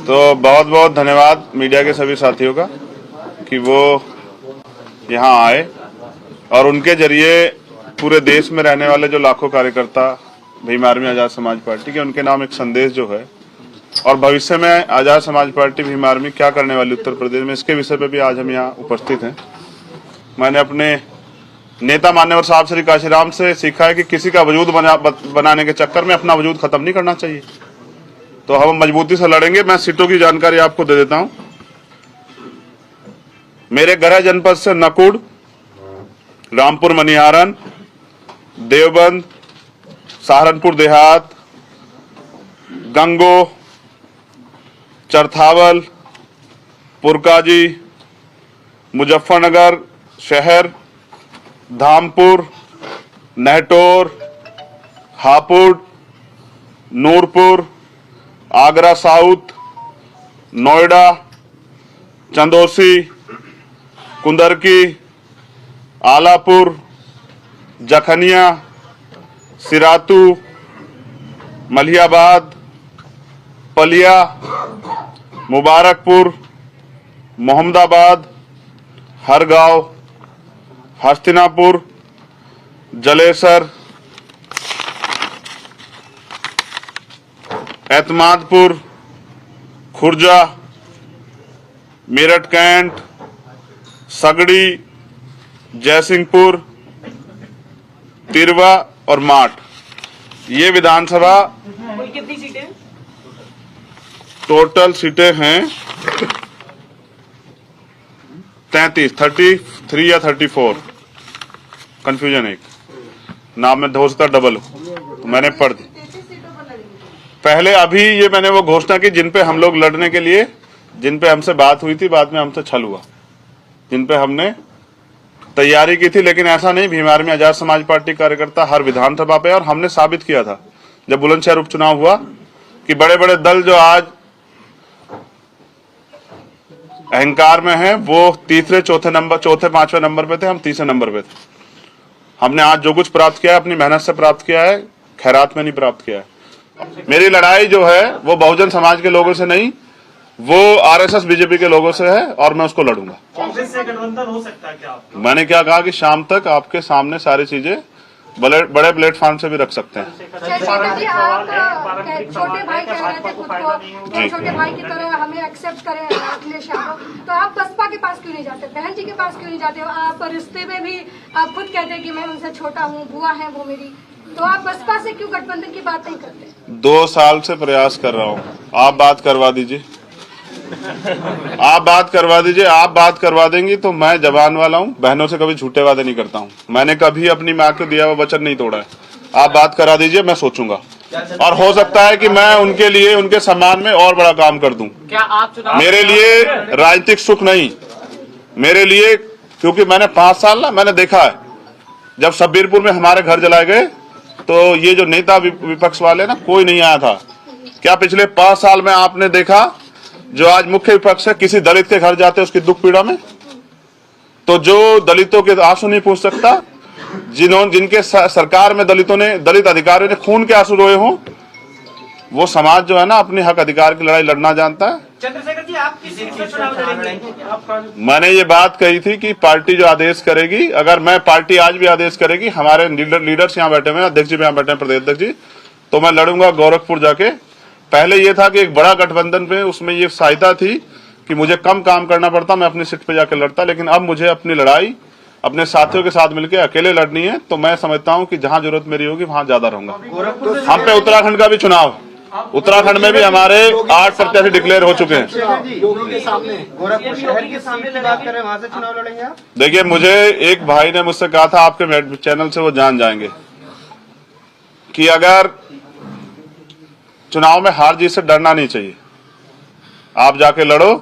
तो बहुत बहुत धन्यवाद मीडिया के सभी साथियों का कि वो यहाँ आए और उनके जरिए पूरे देश में रहने वाले जो लाखों कार्यकर्ता भीम आर्मी आजाद समाज पार्टी के, उनके नाम एक संदेश जो है और भविष्य में आजाद समाज पार्टी भीम आर्मी क्या करने वाली उत्तर प्रदेश में, इसके विषय पे भी आज हम यहाँ उपस्थित हैं। मैंने अपने नेता मान्यवर साहब श्री काशीराम से सीखा है कि किसी का वजूद बनाने के चक्कर में अपना वजूद खत्म नहीं करना चाहिए। तो हम मजबूती से लड़ेंगे। मैं सीटों की जानकारी आपको दे देता हूं। मेरे गृह जनपद से नकुड़, रामपुर मनिहारन, देवबंद, सहारनपुर देहात, गंगो, चरथावल, पुरकाजी, मुजफ्फरनगर शहर, धामपुर, नहटोर, हापुड़, नूरपुर, आगरा साउथ, नोएडा, चंदौसी, कुंदरकी, आलापुर, जखनिया, सिरातू, मलियाबाद, पलिया, मुबारकपुर, मोहम्मदाबाद, हरगांव, हस्तिनापुर, जलेसर, एतमादपुर, खुर्जा, मेरठ कैंट, सगड़ी, जयसिंहपुर, तिरवा और माठ, ये विधानसभा कितनी सीटें? टोटल सीटें हैं 33 या 34। कंफ्यूजन एक नाम में हो सकता डबल हो, तो मैंने पढ़ दी पहले। अभी ये मैंने वो घोषणा की जिन पे हम लोग लड़ने के लिए, जिन पे हमसे बात हुई थी, बाद में हमसे छल हुआ, जिन पे हमने तैयारी की थी। लेकिन ऐसा नहीं, भीम आर्मी आजाद समाज पार्टी कार्यकर्ता हर विधानसभा पे, और हमने साबित किया था जब बुलंदशहर उपचुनाव हुआ कि बड़े बड़े दल जो आज अहंकार में हैं, वो तीसरे चौथे पांचवें नंबर पे थे, हम तीसरे नंबर पे थे। हमने आज जो कुछ प्राप्त किया है अपनी मेहनत से प्राप्त किया है, खैरात में नहीं प्राप्त किया है। मेरी लड़ाई जो है वो बहुजन समाज के लोगों से नहीं, वो आरएसएस बीजेपी के लोगों से है, और मैं उसको लड़ूंगा। कांग्रेस से गठबंधन हो सकता है क्या आपका? मैंने क्या कहा कि शाम तक आपके सामने सारी चीजें बड़े प्लेटफॉर्म से भी रख सकते हैं। छोटे भाई कह रहे थे खुद को छोटे भाई की तरह हमें एक्सेप्ट करें अखिलेश यादव, तो आप बसपा के पास क्यों नहीं जाते, बहन जी के पास क्यों नहीं जाते? आप रिश्ते में भी आप खुद कहते हैं कि मैं उनसे छोटा हूँ, बुआ है वो मेरी, तो आप बसपा से क्यों गठबंधन की बात नहीं करते? 2 साल से प्रयास कर रहा हूँ, आप बात करवा दीजिए। आप बात करवा दीजिए। आप बात करवा देंगी तो मैं जवान वाला हूँ, बहनों से कभी झूठे वादे नहीं करता हूँ। मैंने कभी अपनी माँ को दिया हुआ वचन नहीं तोड़ा है। आप बात करा दीजिए, मैं सोचूंगा, और हो सकता है कि मैं उनके लिए, उनके सम्मान में और बड़ा काम कर दूं। क्या आप चुनाव मेरे लिए राजनीतिक सुख नहीं, मेरे लिए, क्योंकि मैंने 5 साल ना मैंने देखा है, जब शब्बीरपुर में हमारे घर जलाए गए तो ये जो नेता विपक्ष वाले ना, कोई नहीं आया था। क्या पिछले 5 साल में आपने देखा जो आज मुख्य विपक्ष है किसी दलित के घर जाते उसकी दुख पीड़ा में? तो जो दलितों के आंसू नहीं पूछ सकता, जिनके सरकार में दलित अधिकारियों ने खून के आंसू रोए हों, वो समाज जो है ना अपने हक अधिकार की लड़ाई लड़ना जानता है। चंद्रशेखर जी, आप किस सीट से चुनाव लड़ेंगे? मैंने ये बात कही थी कि पार्टी जो आदेश करेगी, अगर मैं पार्टी आज भी आदेश करेगी, हमारे लीडर्स यहाँ बैठे हुए हैं, अध्यक्ष जी यहाँ बैठे हैं, प्रदेश अध्यक्ष जी, तो मैं लड़ूंगा गोरखपुर जाके। पहले ये था कि एक बड़ा गठबंधन पे उसमें ये सहायता थी कि मुझे कम काम करना पड़ता, मैं अपनी सीट पे जाकर लड़ता। लेकिन अब मुझे अपनी लड़ाई अपने साथियों के साथ मिलकर अकेले लड़नी है, तो मैं समझता हूं कि जहां जरूरत मेरी होगी वहां ज्यादा रहूंगा। हम पे उत्तराखंड का भी चुनाव, उत्तराखंड में भी हमारे 8 प्रत्याशी डिक्लेयर हो चुके हैं। देखिए, मुझे एक भाई ने मुझसे कहा था, आपके चैनल से वो जान जाएंगे, कि अगर चुनाव में हार जीत से डरना नहीं चाहिए, आप जाके लड़ो,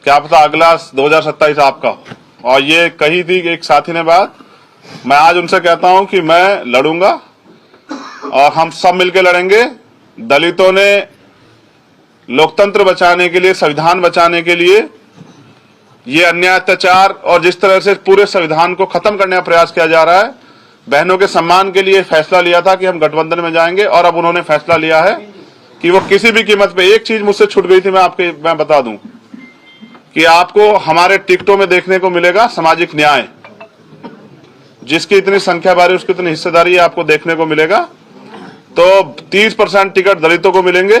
क्या पता अगला 2027 आपका हो। और ये कही थी एक साथी ने बात, मैं आज उनसे कहता हूं कि मैं लड़ूंगा और हम सब मिलकर लड़ेंगे। दलितों ने लोकतंत्र बचाने के लिए, संविधान बचाने के लिए, ये अन्याय अत्याचार और जिस तरह से पूरे संविधान को खत्म करने का प्रयास किया जा रहा है, बहनों के सम्मान के लिए फैसला लिया था कि हम गठबंधन में जाएंगे, और अब उन्होंने फैसला लिया है कि वो किसी भी कीमत पे, एक चीज मुझसे छूट गई थी, मैं बता दूं कि आपको हमारे टिकटों में देखने को मिलेगा सामाजिक न्याय, जिसकी इतनी संख्या बारी उसकी इतनी हिस्सेदारी आपको देखने को मिलेगा। तो 30% टिकट दलितों को मिलेंगे,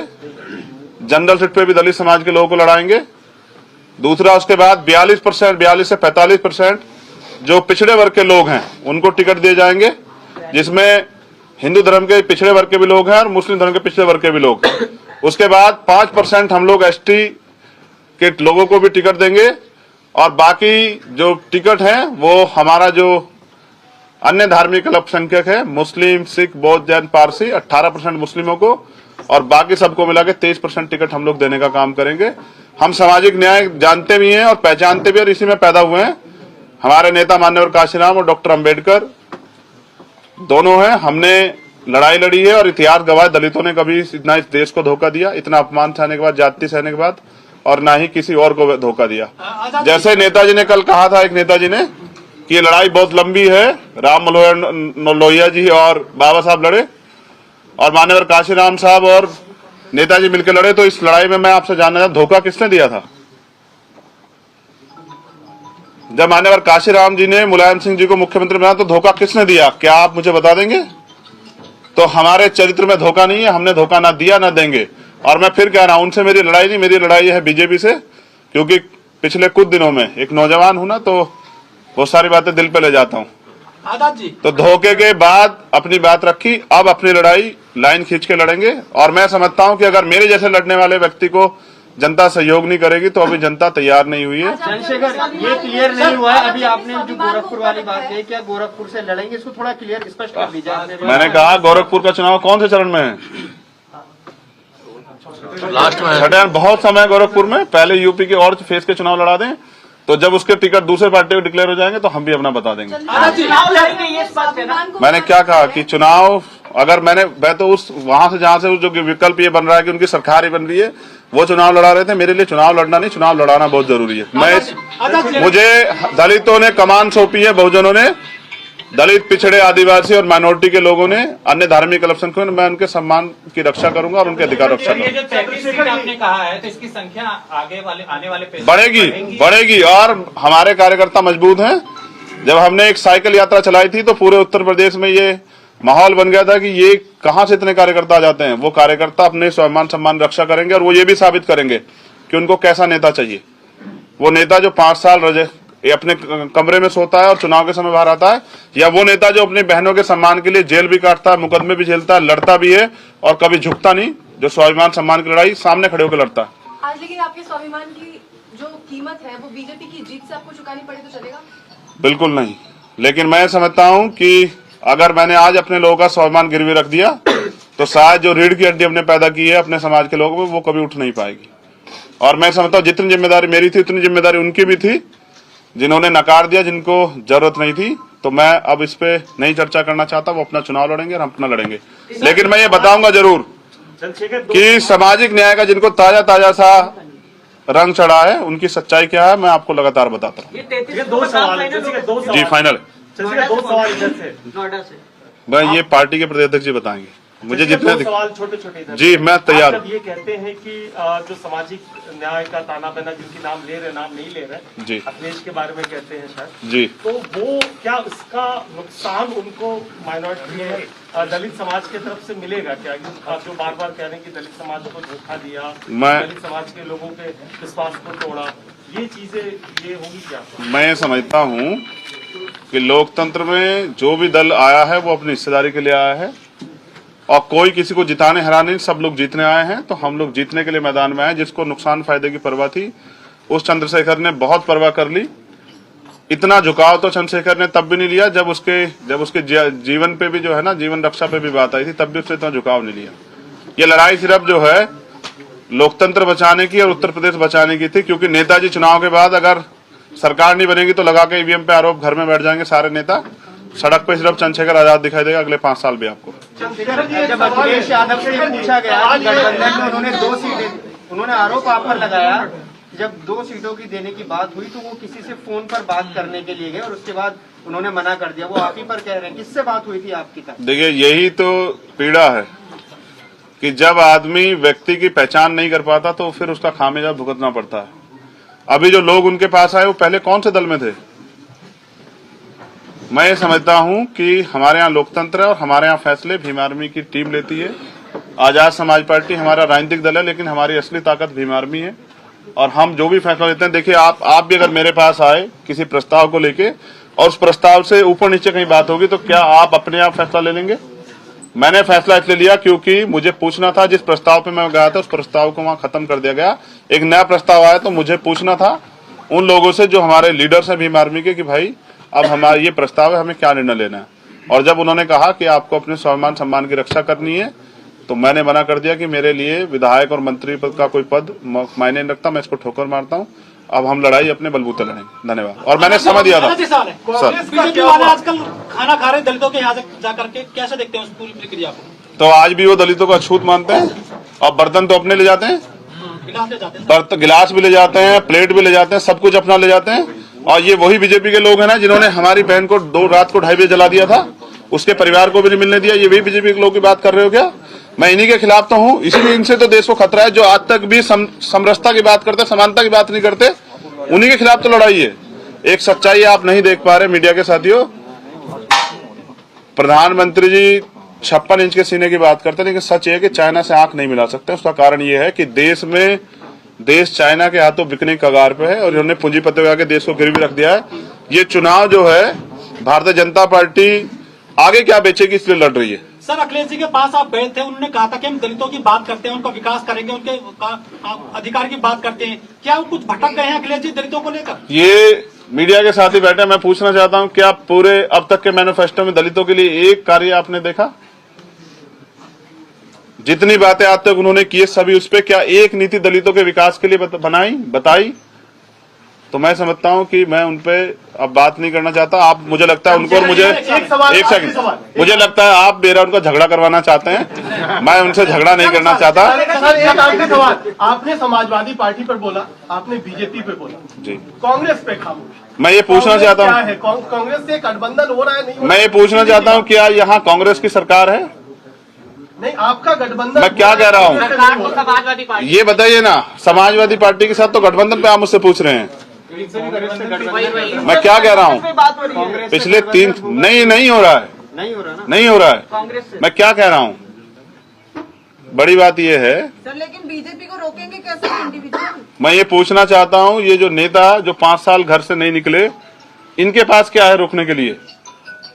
जनरल सीट पे भी दलित समाज के लोगों को लड़ाएंगे। दूसरा, उसके बाद 42% से 45% जो पिछड़े वर्ग के लोग हैं उनको टिकट दिए जाएंगे, जिसमें हिंदू धर्म के पिछड़े वर्ग के भी लोग हैं और मुस्लिम धर्म के पिछड़े वर्ग के भी लोग। उसके बाद 5% हम लोग एसटी के लोगों को भी टिकट देंगे, और बाकी जो टिकट है वो हमारा जो अन्य धार्मिक अल्पसंख्यक है, मुस्लिम, सिख, बौद्ध, जैन, पारसी, 18% मुस्लिमों को, और बाकी सबको मिला के 23% टिकट हम लोग देने का काम करेंगे। हम सामाजिक न्याय जानते भी हैं और पहचानते भी, और इसी में पैदा हुए हैं। हमारे नेता माननीय काशीराम और डॉक्टर अंबेडकर दोनों हैं। हमने लड़ाई लड़ी है और इतिहास गवाह, दलितों ने कभी इतना इस देश को धोखा दिया, इतना अपमान सहने के बाद, जाति सहने के बाद, और ना ही किसी और को धोखा दिया। जैसे नेताजी ने कल कहा था, एक नेताजी ने, कि ये लड़ाई बहुत लंबी है, राम मनोहर लोहिया जी और बाबा साहब लड़े और मान्यवर काशीराम साहब और नेताजी मिलकर लड़े। तो इस लड़ाई में मैं आपसे जानना चाहता, धोखा किसने दिया था? जब मान्यवर काशीराम जी ने मुलायम सिंह जी को मुख्यमंत्री बनाया तो धोखा किसने दिया? क्या आप मुझे बता देंगे? तो हमारे चरित्र में धोखा नहीं है, हमने धोखा ना दिया ना देंगे। और मैं फिर कह रहा हूं, उनसे मेरी लड़ाई नहीं, मेरी लड़ाई है बीजेपी से, क्योंकि पिछले कुछ दिनों में एक नौजवान हूं ना, तो बहुत सारी बातें दिल पे ले जाता हूं। आजाद जी, तो धोखे के बाद अपनी बात रखी, अब अपनी लड़ाई लाइन खींच के लड़ेंगे। और मैं समझता हूं कि अगर मेरे जैसे लड़ने वाले व्यक्ति को जनता सहयोग नहीं करेगी तो अभी जनता तैयार नहीं हुई है। चंद्रशेखर, ये क्लियर नहीं हुआ है अभी आपने जो गोरखपुर वाली बात कही, क्या गोरखपुर से लड़ेंगे? इसको थोड़ा क्लियर स्पष्ट कर दीजिए। मैंने कहा गोरखपुर का चुनाव कौन से चरण में है? लास्ट में छठे, बहुत समय है गोरखपुर में। पहले यूपी के और फेज के चुनाव लड़ा दें, तो जब उसके टिकट दूसरे पार्टी को डिक्लेयर हो जाएंगे तो हम भी अपना बता देंगे। चुनाव लड़ेंगे, ये बात है ना? मैंने क्या कहा कि चुनाव, अगर मैं तो उस वहां से जहां से जो विकल्प ये बन रहा है कि उनकी सरकार ही बन रही है, वो चुनाव लड़ा रहे थे। मेरे लिए चुनाव लड़ना नहीं, चुनाव लड़ाना बहुत जरूरी है। मुझे दलितों ने कमान सौंपी है, बहुजनों ने, दलित, पिछड़े, आदिवासी और माइनॉरिटी के लोगों ने, अन्य धार्मिक अल्पसंख्यकों ने। मैं उनके सम्मान की रक्षा करूंगा और उनके अधिकार रक्षा करूंगा। ये जो 33 सीट आपने कहा है, तो इसकी संख्या आने वाले बढ़ेगी और हमारे कार्यकर्ता मजबूत हैं। जब हमने एक साइकिल यात्रा चलाई थी तो पूरे उत्तर प्रदेश में ये माहौल बन गया था कि ये कहां से इतने कार्यकर्ता आ जाते हैं। वो कार्यकर्ता अपने स्वाभिमान सम्मान रक्षा करेंगे और वो ये भी साबित करेंगे कि उनको कैसा नेता चाहिए। वो नेता जो 5 साल अपने कमरे में सोता है और चुनाव के समय बाहर आता है, या वो नेता जो अपनी बहनों के सम्मान के लिए जेल भी काटता है, मुकदमे भी झेलता है, लड़ता भी है और कभी झुकता नहीं, जो स्वाभिमान सम्मान की लड़ाई सामने खड़े होकर लड़ता है। आज लेकिन आपके स्वाभिमान की जो कीमत है वो बीजेपी की जीत से आपको चुकानी पड़े तो चलेगा? बिल्कुल नहीं, लेकिन मैं समझता हूं कि अगर मैंने आज अपने लोगों का स्वाभिमान गिरवी रख दिया तो शायद जो रीढ़ की हड्डी हमने पैदा की है अपने समाज के लोगों में, वो कभी उठ नहीं पाएगी। और मैं समझता हूं जितनी जिम्मेदारी मेरी थी उतनी जिम्मेदारी उनकी भी थी, जिन्होंने नकार दिया, जिनको जरूरत नहीं थी। तो मैं अब इस पे नहीं चर्चा करना चाहता, वो अपना चुनाव लड़ेंगे और हम अपना लड़ेंगे। लेकिन मैं ये बताऊंगा जरूर कि सामाजिक न्याय का जिनको ताजा ताजा सा रंग चढ़ा है, उनकी सच्चाई क्या है, मैं आपको लगातार बताता हूँ। ये 2 सवाल जी फाइनल। 2 सवाल इधर से, नोएडा से। भाई ये पार्टी के प्रदेश अध्यक्ष जी बताएंगे मुझे जितने। 2 सवाल छोटे-छोटे इधर। जी मैं तैयार हूँ। ये कहते हैं कि जो सामाजिक न्याय का ताना बाना, जिनकी नाम ले रहे नाम नहीं ले रहे जी, अखिलेश के बारे में कहते हैं शायद जी, तो वो क्या इसका नुकसान उनको माइनॉरिटी दलित समाज की तरफ से मिलेगा क्या? आप जो बार बार कह रहे हैं कि दलित समाज को धोखा दिया, दलित समाज के लोगों के विश्वास को तोड़ा, ये चीजें ये होगी क्या? मैं समझता हूँ कि लोकतंत्र में जो भी दल आया है वो अपनी हिस्सेदारी के लिए आया है और कोई किसी को जिताने हराने नहीं, सब लोग जीतने आए हैं। तो हम लोग जीतने के लिए मैदान में आए। जिसको नुकसान फायदे की परवाह थी उस चंद्रशेखर ने बहुत परवाह कर ली। इतना झुकाव तो चंद्रशेखर ने तब भी नहीं लिया जब उसके जीवन पे भी जो है ना, जीवन रक्षा पे भी बात आई थी, तब भी उसने इतना झुकाव नहीं लिया। ये लड़ाई सिर्फ जो है लोकतंत्र बचाने की और उत्तर प्रदेश बचाने की थी, क्योंकि नेताजी चुनाव के बाद अगर सरकार नहीं बनेगी तो लगा के ईवीएम पे आरोप, घर में बैठ जाएंगे सारे नेता। सड़क पे सिर्फ चंद्रशेखर आजाद दिखाई देगा अगले 5 साल भी आपको। जब अखिलेश यादव से पूछा गया गठबंधन में उन्होंने 2 सीटें, उन्होंने आरोप आप पर लगाया, जब 2 सीटों की देने की बात हुई तो वो किसी से फोन पर बात करने के लिए गए और उसके बाद उन्होंने मना कर दिया। वो आप ही पर कह रहे हैं, किससे बात हुई थी आपकी तक? देखिए यही तो पीड़ा है कि जब आदमी व्यक्ति की पहचान नहीं कर पाता तो फिर उसका खामियाजा भुगतना पड़ता है। अभी जो लोग उनके पास आए वो पहले कौन से दल में थे? मैं ये समझता हूं कि हमारे यहाँ लोकतंत्र है और हमारे यहाँ फैसले भीम आर्मी की टीम लेती है। आजाद समाज पार्टी हमारा राजनीतिक दल है, लेकिन हमारी असली ताकत भीम आर्मी है और हम जो भी फैसला लेते हैं, देखिए आप भी अगर मेरे पास आए किसी प्रस्ताव को लेके और उस प्रस्ताव से ऊपर नीचे कहीं बात होगी तो क्या आप अपने आप फैसला ले लेंगे? मैंने फैसला इसलिए लिया क्योंकि मुझे पूछना था, जिस प्रस्ताव पे मैं गया था उस प्रस्ताव को वहां खत्म कर दिया गया, एक नया प्रस्ताव आया, तो मुझे पूछना था उन लोगों से जो हमारे लीडर्स हैं भीम आर्मी के कि भाई अब हमारा ये प्रस्ताव है, हमें क्या निर्णय लेना है। और जब उन्होंने कहा कि आपको अपने स्वाभिमान सम्मान की रक्षा करनी है तो मैंने मना कर दिया कि मेरे लिए विधायक और मंत्री पद का कोई पद मायने नहीं रखता, मैं इसको ठोकर मारता हूँ। अब हम लड़ाई अपने बलबूते लड़ेंगे। धन्यवाद। और मैंने समझ दिया था सर। बीजेपी वाले आजकल खाना खा रहे दलितों के यहाँ जाकर के, कैसे देखते हैं उस पूरी प्रक्रिया को? तो आज भी वो दलितों को अछूत मानते हैं और बर्तन तो अपने ले जाते हैं, गिलास भी ले जाते हैं, प्लेट भी ले जाते हैं, सब कुछ अपना ले जाते हैं। और ये वही बीजेपी के लोग हैं ना जिन्होंने हमारी बहन को रात को 2:30 बजे जला दिया था, उसके परिवार को भी नहीं मिलने दिया। ये वही बीजेपी के लोग की बात कर रहे हो क्या? मैं इन्हीं के खिलाफ तो हूँ, इसीलिए इनसे तो देश को खतरा है। जो आज तक भी समरसता की बात करते, समानता की बात नहीं करते, उन्हीं के खिलाफ तो लड़ाई है। एक सच्चाई आप नहीं देख पा रहे मीडिया के साथियों, प्रधानमंत्री जी 56 इंच के सीने की बात करते हैं, लेकिन सच है कि चाइना से आंख नहीं मिला सकते। उसका कारण ये है कि देश चाइना के हाथों बिकने की कगार पे है और इन्होंने पूंजीपति आके देश को गिरवी रख दिया है। ये चुनाव जो है भारतीय जनता पार्टी आगे क्या बेचेगी इसलिए लड़ रही है। सर, अखिलेश जी के पास आप गए थे, उन्होंने कहा था कि हम दलितों की बात करते हैं, उनका विकास करेंगे, उनके अधिकार की बात करते हैं। क्या वो कुछ भटक गए हैं अखिलेश जी दलितों को लेकर? ये मीडिया के साथ ही बैठे, मैं पूछना चाहता हूं क्या पूरे अब तक के मैनिफेस्टो में दलितों के लिए एक कार्य आपने देखा? जितनी बातें आज तक उन्होंने की सभी उस पर क्या एक नीति दलितों के विकास के लिए बताई? तो मैं समझता हूं कि मैं उनपे अब बात नहीं करना चाहता। आप, मुझे लगता है उनको और मुझे एक सेकंड, मुझे लगता है आप मेरा उनका झगड़ा करवाना चाहते हैं, मैं उनसे झगड़ा नहीं करना चाहता। सर, एक आखिरी सवाल, आपने समाजवादी पार्टी पर बोला, आपने बीजेपी पे बोला जी, कांग्रेस पे खामोश। मैं ये पूछना चाहता हूँ, कांग्रेस से गठबंधन हो रहा है नहीं? मैं ये पूछना चाहता हूँ क्या यहाँ कांग्रेस की सरकार है? नहीं, आपका गठबंधन। मैं क्या कह रहा हूँ ये बताइए ना। समाजवादी पार्टी के साथ तो गठबंधन पे आप मुझसे पूछ रहे हैं, मैं क्या कह रहा हूँ? पिछले 3 नहीं हो रहा है, नहीं हो रहा है। मैं क्या कह रहा हूँ, बड़ी बात यह है सर, लेकिन बीजेपी को रोकेंगे कैसे इंडिविजुअल? मैं ये पूछना चाहता हूँ, ये जो नेता जो 5 साल घर से नहीं निकले, इनके पास क्या है रोकने के लिए?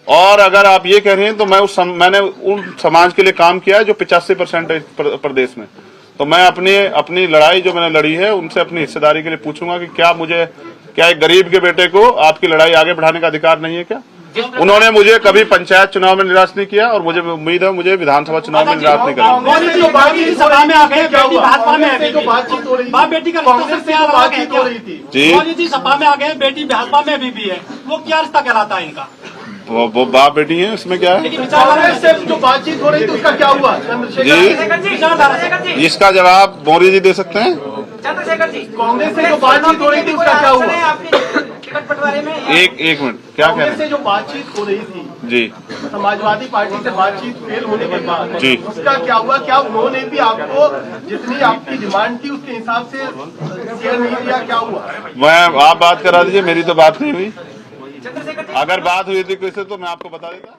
और अगर आप ये कह रहे हैं तो मैंने उन समाज के लिए काम किया है जो 85% है प्रदेश में। तो मैं अपनी लड़ाई जो मैंने लड़ी है उनसे अपनी हिस्सेदारी के लिए पूछूंगा कि क्या एक गरीब के बेटे को आपकी लड़ाई आगे बढ़ाने का अधिकार नहीं है क्या? उन्होंने मुझे कभी पंचायत चुनाव में निराश नहीं किया और मुझे उम्मीद है मुझे विधानसभा चुनाव में निराश नहीं करेंगे। सभा में आ गए, बेटी भाजपा में है, बाप बेटी का जी सभा में आ गए, बेटी भाजपा में भी है, वो क्या रिश्ता कहलाता है इनका? वो बाप बेटी है, उसमें क्या है? कांग्रेस से जो बातचीत हो रही थी उसका क्या हुआ? जी, इसका जवाब मौर्य जी दे सकते हैं। चंद्रशेखर जी, कांग्रेस से जो बातचीत हो रही थी उसका क्या हुआ? टिकट बंटवारे में एक मिनट, क्या कह रहे कांग्रेस से जो बातचीत हो रही थी जी, समाजवादी पार्टी से बातचीत फेल होने के बाद जी, उसका क्या हुआ? क्या उन्होंने भी आपको जितनी आपकी डिमांड थी उसके हिसाब से शेयर नहीं दिया? क्या हुआ? आप बात करा दीजिए, मेरी तो बात नहीं हुई। अगर बात हुई थी किससे तो मैं आपको बता देता।